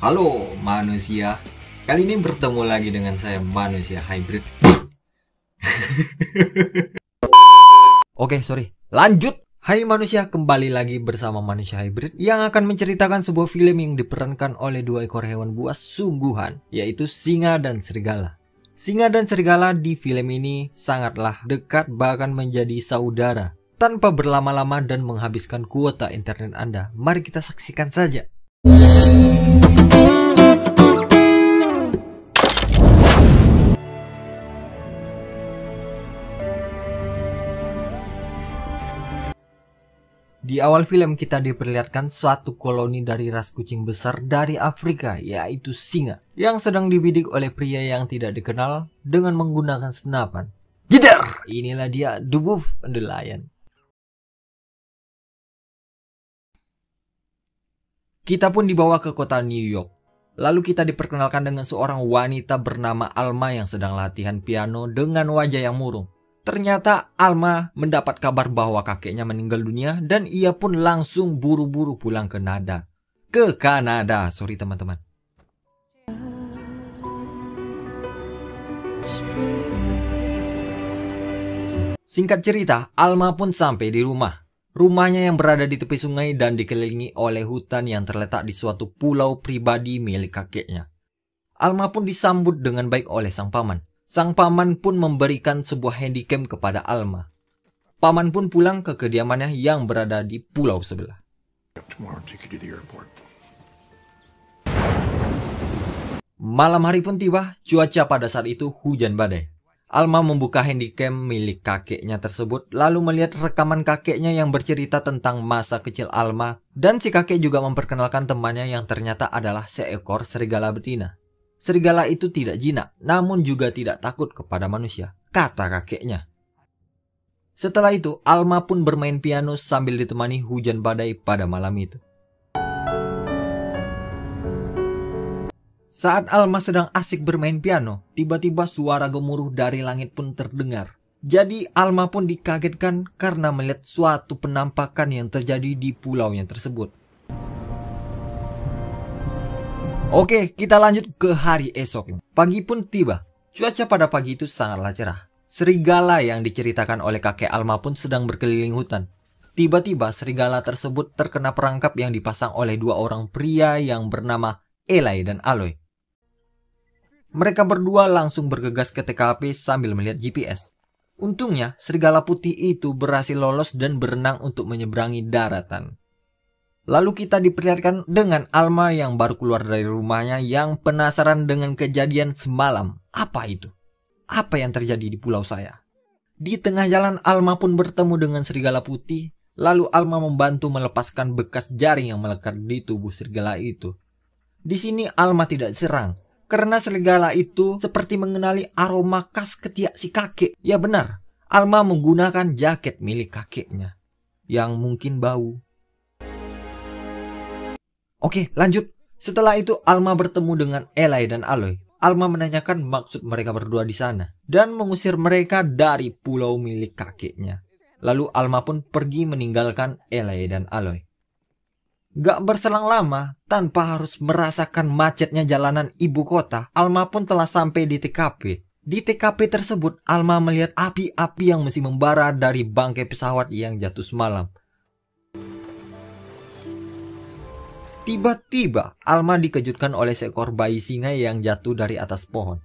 Halo manusia, kali ini bertemu lagi dengan saya manusia hybrid. Oke, sorry. Lanjut. Hai manusia, kembali lagi bersama manusia hybrid yang akan menceritakan sebuah film yang diperankan oleh dua ekor hewan buas sungguhan, yaitu singa dan serigala. Singa dan serigala di film ini sangatlah dekat, bahkan menjadi saudara. Tanpa berlama-lama dan menghabiskan kuota internet Anda, mari kita saksikan saja. Di awal film kita diperlihatkan suatu koloni dari ras kucing besar dari Afrika, yaitu singa, yang sedang dibidik oleh pria yang tidak dikenal dengan menggunakan senapan. Jedar! Inilah dia, The Wolf and the Lion. Kita pun dibawa ke kota New York. Lalu kita diperkenalkan dengan seorang wanita bernama Alma yang sedang latihan piano dengan wajah yang murung. Ternyata Alma mendapat kabar bahwa kakeknya meninggal dunia dan ia pun langsung buru-buru pulang ke Kanada. Sorry teman-teman. Singkat cerita, Alma pun sampai di rumah. Rumahnya yang berada di tepi sungai dan dikelilingi oleh hutan yang terletak di suatu pulau pribadi milik kakeknya. Alma pun disambut dengan baik oleh sang paman. Sang paman pun memberikan sebuah handycam kepada Alma. Paman pun pulang ke kediamannya yang berada di pulau sebelah. Malam hari pun tiba, cuaca pada saat itu hujan badai. Alma membuka handycam milik kakeknya tersebut, lalu melihat rekaman kakeknya yang bercerita tentang masa kecil Alma, dan si kakek juga memperkenalkan temannya yang ternyata adalah seekor serigala betina. Serigala itu tidak jinak, namun juga tidak takut kepada manusia, kata kakeknya. Setelah itu, Alma pun bermain piano sambil ditemani hujan badai pada malam itu. Saat Alma sedang asik bermain piano, tiba-tiba suara gemuruh dari langit pun terdengar. Jadi Alma pun dikagetkan karena melihat suatu penampakan yang terjadi di pulaunya tersebut. Oke, kita lanjut ke hari esok. Pagi pun tiba. Cuaca pada pagi itu sangatlah cerah. Serigala yang diceritakan oleh kakek Alma pun sedang berkeliling hutan. Tiba-tiba serigala tersebut terkena perangkap yang dipasang oleh dua orang pria yang bernama Eli dan Aloy. Mereka berdua langsung bergegas ke TKP sambil melihat GPS. Untungnya, serigala putih itu berhasil lolos dan berenang untuk menyeberangi daratan. Lalu kita diperlihatkan dengan Alma yang baru keluar dari rumahnya yang penasaran dengan kejadian semalam. Apa itu? Apa yang terjadi di pulau saya? Di tengah jalan Alma pun bertemu dengan serigala putih. Lalu Alma membantu melepaskan bekas jaring yang melekat di tubuh serigala itu. Di sini Alma tidak serang karena serigala itu seperti mengenali aroma khas ketiak si kakek. Ya benar, Alma menggunakan jaket milik kakeknya yang mungkin bau. Oke, lanjut. Setelah itu Alma bertemu dengan Eli dan Aloy. Alma menanyakan maksud mereka berdua di sana dan mengusir mereka dari pulau milik kakeknya. Lalu Alma pun pergi meninggalkan Eli dan Aloy. Gak berselang lama, tanpa harus merasakan macetnya jalanan ibu kota, Alma pun telah sampai di TKP. Di TKP tersebut, Alma melihat api-api yang masih membara dari bangkai pesawat yang jatuh semalam. Tiba-tiba, Alma dikejutkan oleh seekor bayi singa yang jatuh dari atas pohon.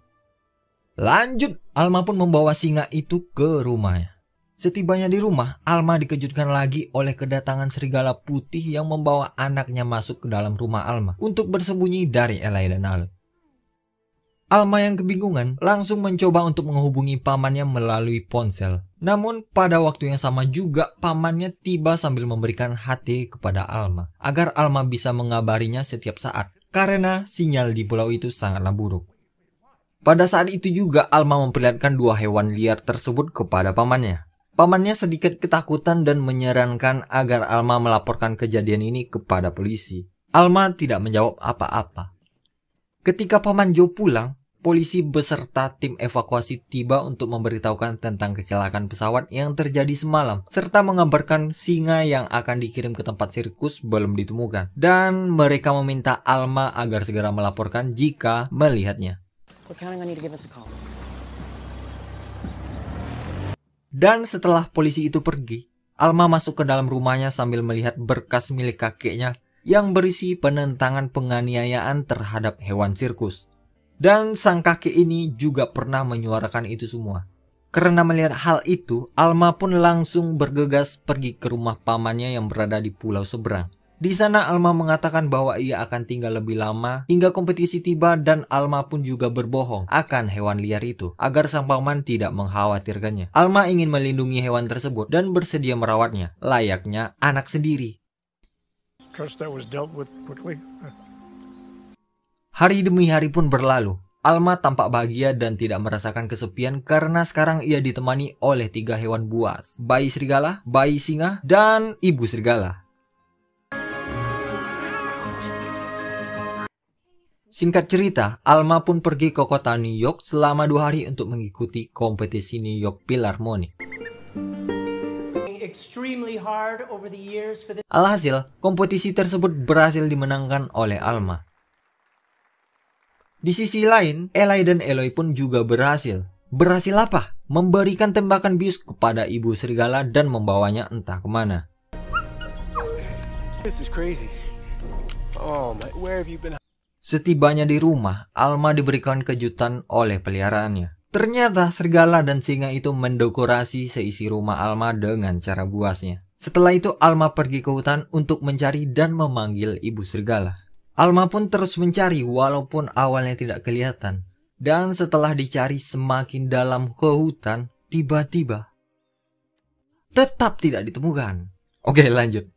Lanjut, Alma pun membawa singa itu ke rumahnya. Setibanya di rumah, Alma dikejutkan lagi oleh kedatangan serigala putih yang membawa anaknya masuk ke dalam rumah Alma untuk bersembunyi dari Eli dan Aloy. Alma yang kebingungan langsung mencoba untuk menghubungi pamannya melalui ponsel. Namun pada waktu yang sama juga pamannya tiba sambil memberikan hati kepada Alma agar Alma bisa mengabarinya setiap saat karena sinyal di pulau itu sangatlah buruk. Pada saat itu juga Alma memperlihatkan dua hewan liar tersebut kepada pamannya. Pamannya sedikit ketakutan dan menyarankan agar Alma melaporkan kejadian ini kepada polisi. Alma tidak menjawab apa-apa. Ketika paman Joe pulang, polisi beserta tim evakuasi tiba untuk memberitahukan tentang kecelakaan pesawat yang terjadi semalam, serta mengabarkan singa yang akan dikirim ke tempat sirkus belum ditemukan. Dan mereka meminta Alma agar segera melaporkan jika melihatnya. Dan setelah polisi itu pergi, Alma masuk ke dalam rumahnya sambil melihat berkas milik kakeknya yang berisi penentangan penganiayaan terhadap hewan sirkus. Dan sang kakek ini juga pernah menyuarakan itu semua. Karena melihat hal itu, Alma pun langsung bergegas pergi ke rumah pamannya yang berada di pulau seberang. Di sana Alma mengatakan bahwa ia akan tinggal lebih lama hingga kompetisi tiba, dan Alma pun juga berbohong akan hewan liar itu agar sang paman tidak mengkhawatirkannya. Alma ingin melindungi hewan tersebut dan bersedia merawatnya layaknya anak sendiri. Hari demi hari pun berlalu. Alma tampak bahagia dan tidak merasakan kesepian karena sekarang ia ditemani oleh 3 hewan buas. Bayi serigala, bayi singa, dan ibu serigala. Singkat cerita, Alma pun pergi ke kota New York selama 2 hari untuk mengikuti kompetisi New York Philharmonic. Alhasil, kompetisi tersebut berhasil dimenangkan oleh Alma. Di sisi lain, Eli dan Eloy pun juga berhasil. Berhasil apa? Memberikan tembakan bius kepada ibu serigala dan membawanya entah kemana. Setibanya di rumah, Alma diberikan kejutan oleh peliharaannya. Ternyata serigala dan singa itu mendekorasi seisi rumah Alma dengan cara buasnya. Setelah itu, Alma pergi ke hutan untuk mencari dan memanggil ibu serigala. Alma pun terus mencari walaupun awalnya tidak kelihatan. Dan setelah dicari semakin dalam ke hutan, tiba-tiba tetap tidak ditemukan. Oke, lanjut.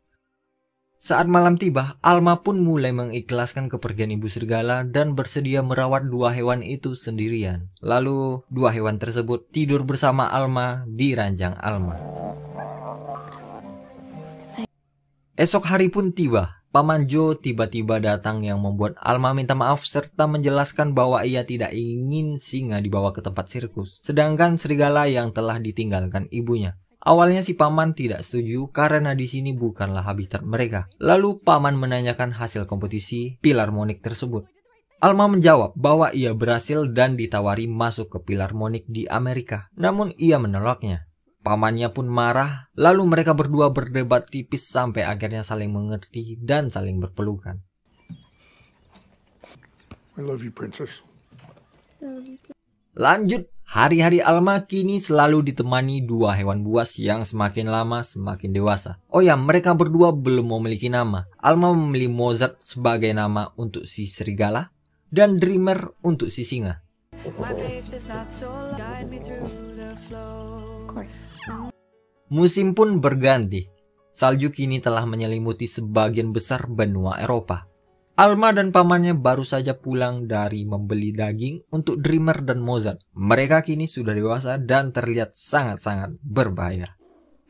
Saat malam tiba, Alma pun mulai mengikhlaskan kepergian ibu serigala dan bersedia merawat 2 hewan itu sendirian. Lalu 2 hewan tersebut tidur bersama Alma di ranjang Alma. Esok hari pun tiba. Paman Joe tiba-tiba datang yang membuat Alma minta maaf serta menjelaskan bahwa ia tidak ingin singa dibawa ke tempat sirkus, sedangkan serigala yang telah ditinggalkan ibunya. Awalnya si paman tidak setuju karena di sini bukanlah habitat mereka. Lalu paman menanyakan hasil kompetisi Philharmonic tersebut. Alma menjawab bahwa ia berhasil dan ditawari masuk ke Philharmonic di Amerika, namun ia menolaknya. Pamannya pun marah, lalu mereka berdua berdebat tipis sampai akhirnya saling mengerti dan saling berpelukan. I love you, princess. Lanjut, hari-hari Alma kini selalu ditemani 2 hewan buas yang semakin lama semakin dewasa. Oh ya, mereka berdua belum memiliki nama. Alma memilih Mozart sebagai nama untuk si serigala dan Dreamer untuk si singa. Musim pun berganti. Salju kini telah menyelimuti sebagian besar benua Eropa. Alma dan pamannya baru saja pulang dari membeli daging untuk Dreamer dan Mozart. Mereka kini sudah dewasa dan terlihat sangat-sangat berbahaya.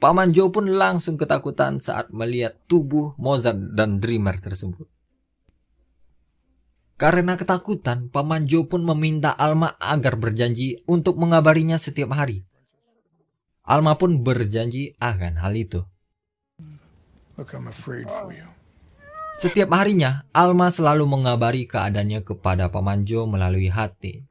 Paman Joe pun langsung ketakutan saat melihat tubuh Mozart dan Dreamer tersebut. Karena ketakutan, Paman Joe pun meminta Alma agar berjanji untuk mengabarinya setiap hari. Alma pun berjanji akan hal itu. Setiap harinya, Alma selalu mengabari keadaannya kepada Paman Joe melalui HT.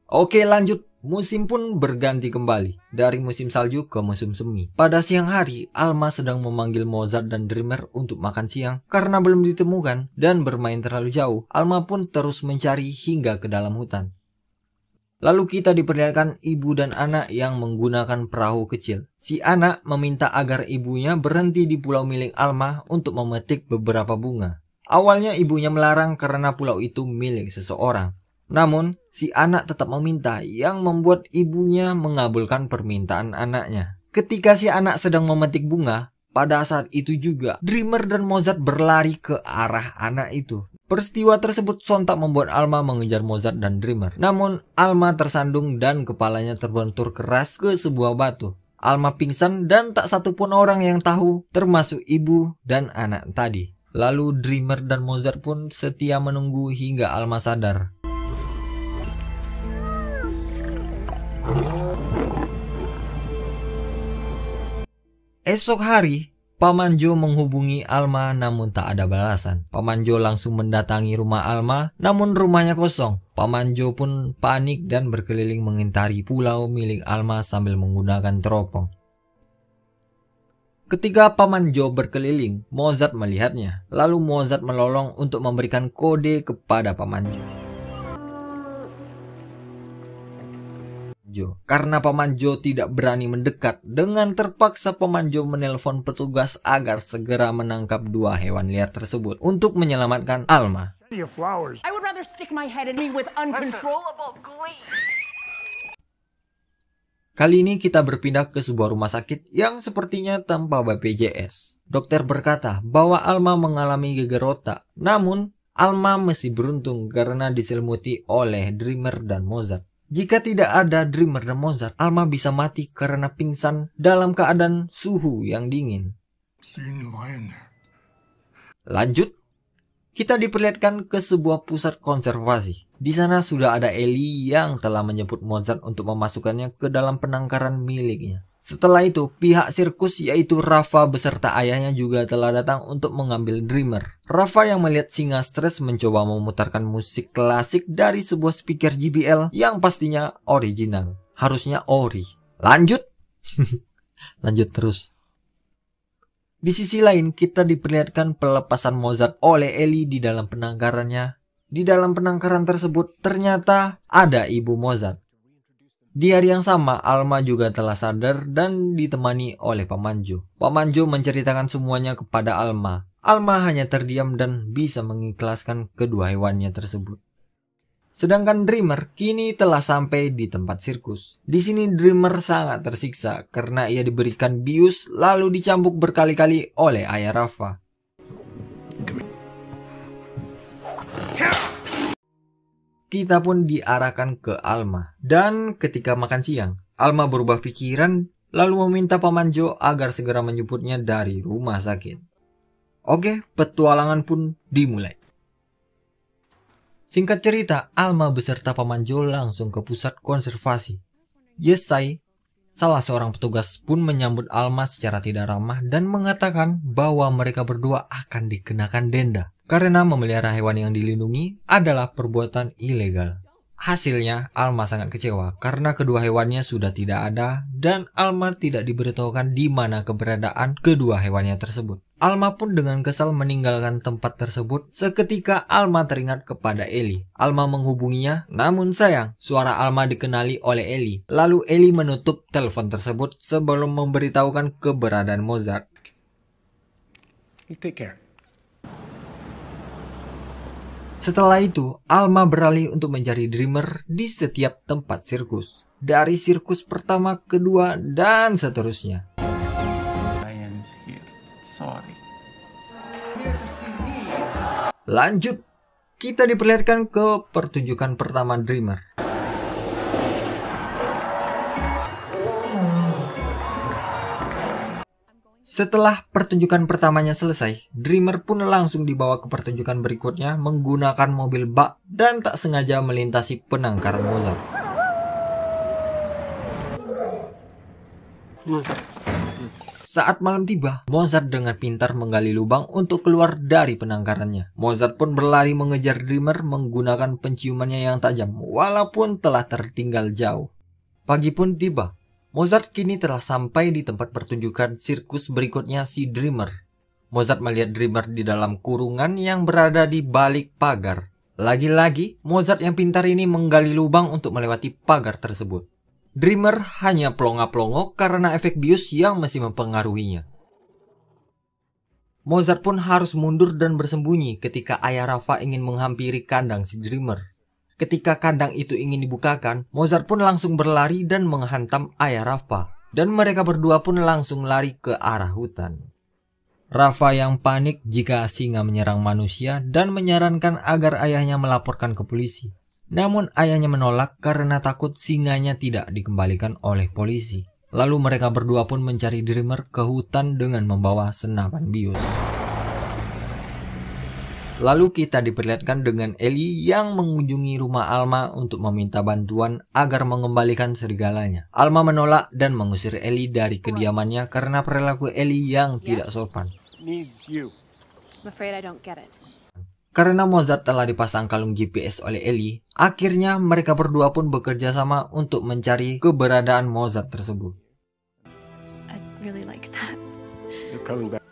Oke, lanjut. Musim pun berganti kembali, dari musim salju ke musim semi. Pada siang hari, Alma sedang memanggil Mozart dan Dreamer untuk makan siang. Karena belum ditemukan dan bermain terlalu jauh, Alma pun terus mencari hingga ke dalam hutan. Lalu kita diperlihatkan ibu dan anak yang menggunakan perahu kecil. Si anak meminta agar ibunya berhenti di pulau milik Alma untuk memetik beberapa bunga. Awalnya ibunya melarang karena pulau itu milik seseorang. Namun, si anak tetap meminta yang membuat ibunya mengabulkan permintaan anaknya. Ketika si anak sedang memetik bunga, pada saat itu juga Dreamer dan Mozart berlari ke arah anak itu. Peristiwa tersebut sontak membuat Alma mengejar Mozart dan Dreamer. Namun, Alma tersandung dan kepalanya terbentur keras ke sebuah batu. Alma pingsan dan tak satupun orang yang tahu, termasuk ibu dan anak tadi. Lalu Dreamer dan Mozart pun setia menunggu hingga Alma sadar. Esok hari, Paman Jo menghubungi Alma namun tak ada balasan. Paman Jo langsung mendatangi rumah Alma, namun rumahnya kosong. Paman Jo pun panik dan berkeliling mengintari pulau milik Alma sambil menggunakan teropong. Ketika Paman Jo berkeliling, Mozart melihatnya. Lalu Mozart melolong untuk memberikan kode kepada Paman Jo. Karena Paman Jo tidak berani mendekat, dengan terpaksa Paman Jo menelpon petugas agar segera menangkap dua hewan liar tersebut untuk menyelamatkan Alma. Kali ini kita berpindah ke sebuah rumah sakit yang sepertinya tanpa BPJS. Dokter berkata bahwa Alma mengalami geger otak, namun Alma masih beruntung karena diselimuti oleh Dreamer dan Mozart. Jika tidak ada Dreamer dan Mozart, Alma bisa mati karena pingsan dalam keadaan suhu yang dingin. Lanjut, kita diperlihatkan ke sebuah pusat konservasi. Di sana sudah ada Ellie yang telah menjemput Mozart untuk memasukkannya ke dalam penangkaran miliknya. Setelah itu, pihak sirkus yaitu Rafa beserta ayahnya juga telah datang untuk mengambil Dreamer. Rafa yang melihat singa stres mencoba memutarkan musik klasik dari sebuah speaker JBL yang pastinya original. Harusnya ori. Lanjut. Lanjut terus. Di sisi lain, kita diperlihatkan pelepasan Mozart oleh Ellie di dalam penangkarannya. Di dalam penangkaran tersebut, ternyata ada ibu Mozart. Di hari yang sama, Alma juga telah sadar dan ditemani oleh Paman Jo. Paman Jo menceritakan semuanya kepada Alma. Alma hanya terdiam dan bisa mengikhlaskan kedua hewannya tersebut. Sedangkan Dreamer kini telah sampai di tempat sirkus. Di sini Dreamer sangat tersiksa karena ia diberikan bius lalu dicambuk berkali-kali oleh ayah Rafa. Kita pun diarahkan ke Alma. Dan ketika makan siang, Alma berubah pikiran lalu meminta Paman Jo agar segera menjemputnya dari rumah sakit. Oke, petualangan pun dimulai. Singkat cerita, Alma beserta Paman Jo langsung ke pusat konservasi. Yesai, salah seorang petugas pun menyambut Alma secara tidak ramah dan mengatakan bahwa mereka berdua akan dikenakan denda karena memelihara hewan yang dilindungi adalah perbuatan ilegal. Hasilnya, Alma sangat kecewa karena kedua hewannya sudah tidak ada dan Alma tidak diberitahukan di mana keberadaan kedua hewannya tersebut. Alma pun dengan kesal meninggalkan tempat tersebut. Seketika Alma teringat kepada Ellie. Alma menghubunginya, namun sayang, suara Alma dikenali oleh Ellie. Lalu Ellie menutup telepon tersebut sebelum memberitahukan keberadaan Mozart. You take care. Setelah itu, Alma beralih untuk mencari Dreamer di setiap tempat sirkus. Dari sirkus pertama, kedua, dan seterusnya. Lanjut, kita diperlihatkan ke pertunjukan pertama Dreamer. Setelah pertunjukan pertamanya selesai, Dreamer pun langsung dibawa ke pertunjukan berikutnya menggunakan mobil bak dan tak sengaja melintasi penangkaran Mozart. Saat malam tiba, Mozart dengan pintar menggali lubang untuk keluar dari penangkarannya. Mozart pun berlari mengejar Dreamer menggunakan penciumannya yang tajam, walaupun telah tertinggal jauh. Pagi pun tiba. Mozart kini telah sampai di tempat pertunjukan sirkus berikutnya si Dreamer. Mozart melihat Dreamer di dalam kurungan yang berada di balik pagar. Lagi-lagi, Mozart yang pintar ini menggali lubang untuk melewati pagar tersebut. Dreamer hanya pelongo-pelongo karena efek bius yang masih mempengaruhinya. Mozart pun harus mundur dan bersembunyi ketika ayah Rafa ingin menghampiri kandang si Dreamer. Ketika kandang itu ingin dibukakan, Mozart pun langsung berlari dan menghantam ayah Rafa. Dan mereka berdua pun langsung lari ke arah hutan. Rafa yang panik jika singa menyerang manusia dan menyarankan agar ayahnya melaporkan ke polisi. Namun ayahnya menolak karena takut singanya tidak dikembalikan oleh polisi. Lalu mereka berdua pun mencari Dreamer ke hutan dengan membawa senapan bius. Lalu kita diperlihatkan dengan Ellie yang mengunjungi rumah Alma untuk meminta bantuan agar mengembalikan serigalanya. Alma menolak dan mengusir Ellie dari kediamannya karena perilaku Ellie yang tidak sopan. Needs you. I'm afraid I don't get it. Karena Mozart telah dipasang kalung GPS oleh Ellie, akhirnya mereka berdua pun bekerja sama untuk mencari keberadaan Mozart tersebut. I'd really like that. You're coming back.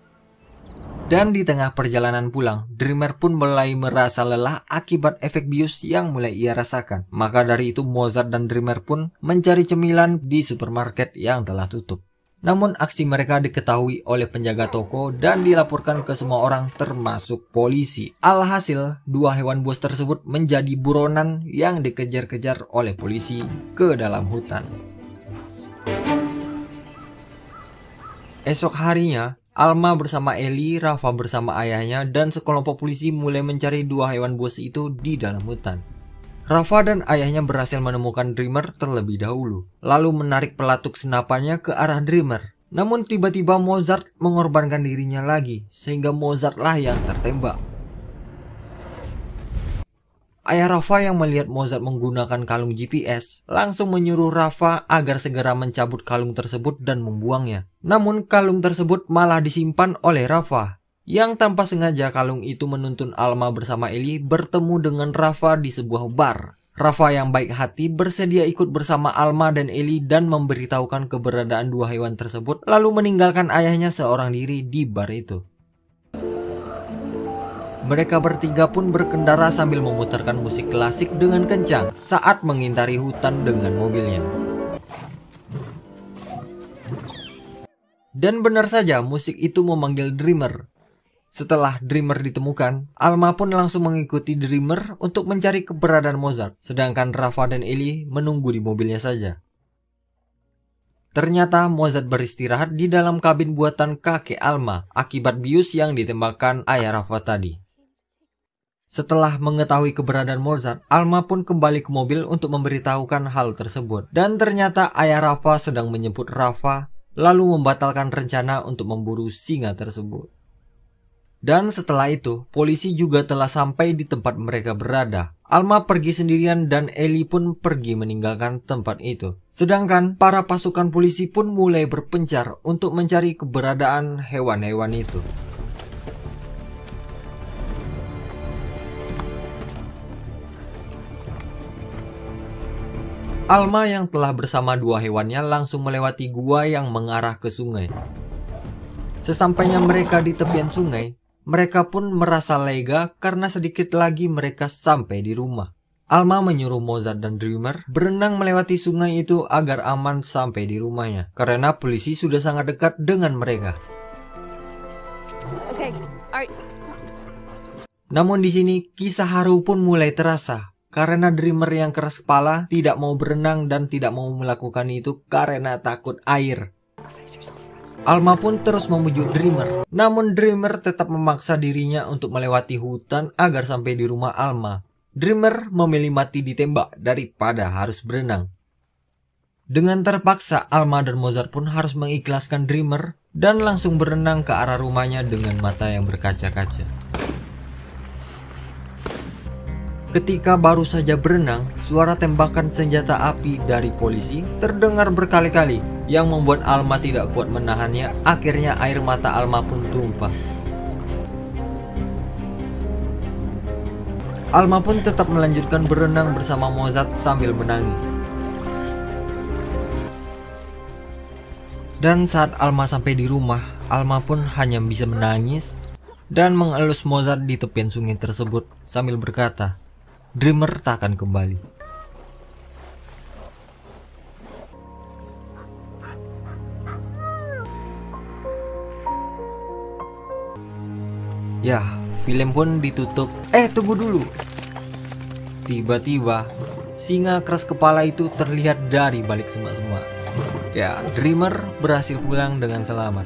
Dan di tengah perjalanan pulang, Dreamer pun mulai merasa lelah akibat efek bius yang mulai ia rasakan. Maka dari itu Mozart dan Dreamer pun mencari cemilan di supermarket yang telah tutup. Namun aksi mereka diketahui oleh penjaga toko dan dilaporkan ke semua orang termasuk polisi. Alhasil, dua hewan buas tersebut menjadi buronan yang dikejar-kejar oleh polisi ke dalam hutan. Esok harinya, Alma bersama Ellie, Rafa bersama ayahnya, dan sekelompok polisi mulai mencari dua hewan buas itu di dalam hutan. Rafa dan ayahnya berhasil menemukan Dreamer terlebih dahulu, lalu menarik pelatuk senapannya ke arah Dreamer. Namun tiba-tiba Mozart mengorbankan dirinya lagi, sehingga Mozartlah yang tertembak. Ayah Rafa yang melihat Mozart menggunakan kalung GPS langsung menyuruh Rafa agar segera mencabut kalung tersebut dan membuangnya. Namun kalung tersebut malah disimpan oleh Rafa, yang tanpa sengaja kalung itu menuntun Alma bersama Ellie bertemu dengan Rafa di sebuah bar. Rafa yang baik hati bersedia ikut bersama Alma dan Ellie dan memberitahukan keberadaan dua hewan tersebut, lalu meninggalkan ayahnya seorang diri di bar itu. Mereka bertiga pun berkendara sambil memutarkan musik klasik dengan kencang saat mengintari hutan dengan mobilnya. Dan benar saja musik itu memanggil Dreamer. Setelah Dreamer ditemukan, Alma pun langsung mengikuti Dreamer untuk mencari keberadaan Mozart, sedangkan Rafa dan Ellie menunggu di mobilnya saja. Ternyata Mozart beristirahat di dalam kabin buatan kakek Alma akibat bius yang ditembakkan ayah Rafa tadi. Setelah mengetahui keberadaan Mozart, Alma pun kembali ke mobil untuk memberitahukan hal tersebut. Dan ternyata ayah Rafa sedang menjemput Rafa, lalu membatalkan rencana untuk memburu singa tersebut. Dan setelah itu, polisi juga telah sampai di tempat mereka berada. Alma pergi sendirian dan Ellie pun pergi meninggalkan tempat itu. Sedangkan para pasukan polisi pun mulai berpencar untuk mencari keberadaan hewan-hewan itu. Alma yang telah bersama dua hewannya langsung melewati gua yang mengarah ke sungai. Sesampainya mereka di tepian sungai, mereka pun merasa lega karena sedikit lagi mereka sampai di rumah. Alma menyuruh Mozart dan Dreamer berenang melewati sungai itu agar aman sampai di rumahnya, karena polisi sudah sangat dekat dengan mereka. Okay, alright. Namun di sini kisah haru pun mulai terasa. Karena Dreamer yang keras kepala tidak mau berenang dan tidak mau melakukan itu karena takut air. Alma pun terus membujuk Dreamer. Namun Dreamer tetap memaksa dirinya untuk melewati hutan agar sampai di rumah Alma. Dreamer memilih mati ditembak daripada harus berenang. Dengan terpaksa Alma dan Mozart pun harus mengikhlaskan Dreamer dan langsung berenang ke arah rumahnya dengan mata yang berkaca-kaca. Ketika baru saja berenang, suara tembakan senjata api dari polisi terdengar berkali-kali yang membuat Alma tidak kuat menahannya. Akhirnya air mata Alma pun tumpah. Alma pun tetap melanjutkan berenang bersama Mozart sambil menangis. Dan saat Alma sampai di rumah, Alma pun hanya bisa menangis dan mengelus Mozart di tepian sungai tersebut sambil berkata, Dreamer tak akan kembali. Ya, film pun ditutup. Tunggu dulu. Tiba-tiba, singa keras kepala itu terlihat dari balik semak-semak. Ya, Dreamer berhasil pulang dengan selamat.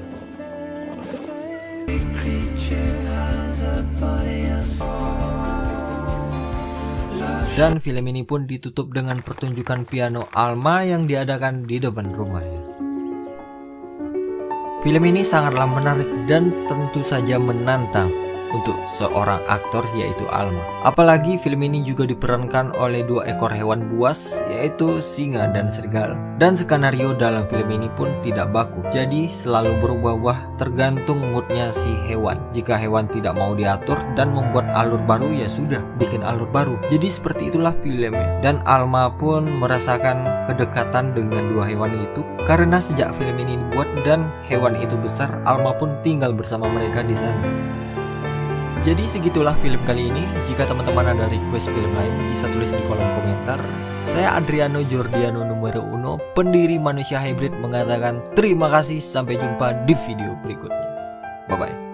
Dan film ini pun ditutup dengan pertunjukan piano Alma yang diadakan di depan rumahnya. Film ini sangatlah menarik dan tentu saja menantang. untuk seorang aktor yaitu Alma. Apalagi film ini juga diperankan oleh 2 ekor hewan buas yaitu singa dan serigala. Dan skenario dalam film ini pun tidak baku, jadi selalu berubah-ubah tergantung moodnya si hewan. Jika hewan tidak mau diatur dan membuat alur baru, ya sudah bikin alur baru. Jadi seperti itulah filmnya. Dan Alma pun merasakan kedekatan dengan 2 hewan itu karena sejak film ini dibuat dan hewan itu besar, Alma pun tinggal bersama mereka di sana. Jadi segitulah film kali ini. Jika teman-teman ada request film lain, bisa tulis di kolom komentar. Saya Adriano Jordiano numero 1, pendiri Manusia Hybrid, mengatakan terima kasih. Sampai jumpa di video berikutnya. Bye bye.